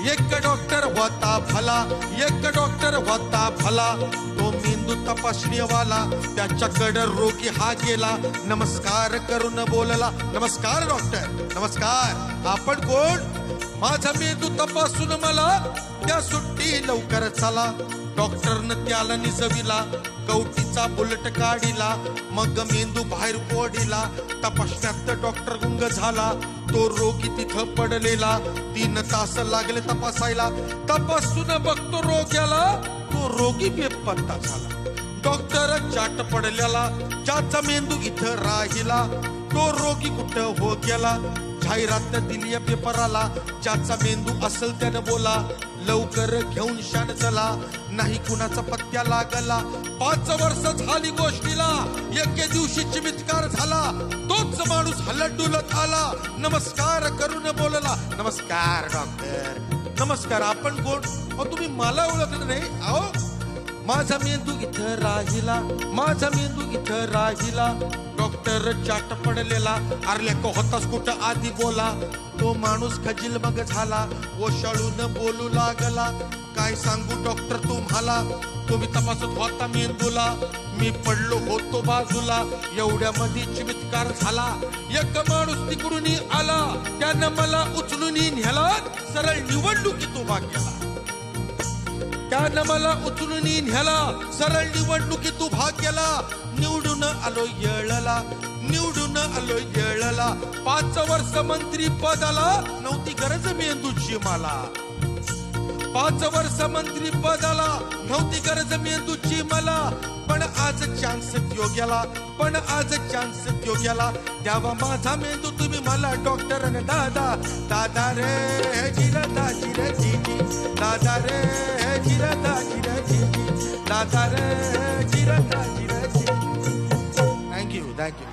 एक डॉक्टर होता भला, एक डॉक्टर होता भला, तो मेंदू तपासणीवाला, त्याच्याकडे रोगी हा गेला, नमस्कार करून बोलला, नमस्कार डॉक्टर, नमस्कार, आपण कोण? माझा मेंदू तपासून मला त्या सुट्टी लवकर चला. डॉक्टरनं त्याला निजविला, कवटीचा बुलेट काढिला, मग मेंदू बाहेर ओढिला. तपासण्यात डॉक्टर गुंग झाला, तो रोगी तिथं पडलेला. 3 तास लागले तपासायला, तपासून बघतो रोग्याला, तो रोगी बेपत्ता झाला. डॉक्टर चाट पडलेला, ज्याचा मेंदू इथं राहिला, तो रोगी कुठं हो गेला. जाहिरात दिली पेपराला, ज्याचा मेंदू असेल त्यानं बोला, लवकर घेऊन शान चला, नाही कुणाचा पत्त्या लागला. 5 वर्ष झाली गोष्टीला, एके दिवशी चमत्कार झाला, तोच माणूस हलत डुलत आला, नमस्कार करून बोलला, नमस्कार डॉक्टर, नमस्कार, आपण कोण? अहो तुम्ही मला ओळखलं नाही? अहो माझा मेंदू इथं राहिला, माझा मेंदू इथं राहिला. डॉक्टर चाट पडलेला, अरले को होतास कुठं आधी बोला. तो माणूस खजील मग झाला, ओशाळून बोलू लागला, काय सांगू डॉक्टर तुम्हाला, तुम्ही तपासत होता मेंदूला, मी पडलो होतो बाजूला. एवढ्यामध्ये चमत्कार झाला, एक माणूस तिकडून आला, त्यानं मला उचलून नेला, सरळ निवडणुकीत उभा केला. त्यानं मला उचलून न्याला, सरळ निवडणुकीत उभा केला. निवडून आलो येळला, निवडून आलो येळला. 5 वर्ष मंत्री पदाला, नव्हती गरज मेंदूची मला. 5 वर्ष मंत्री पदाला, नव्हती गरज मेंदूची मला. पण आज चान्स त्यो गेला, पण आज चान्स त्यो गेला. द्यावा माझा मेंदू तुम्ही मला डॉक्टर दादा, दादा रे जिरता जिर जीजी, दादा रे जिरता जिर जीजी, दादा रे जिरता जिर जीजी. Thank you, thank you.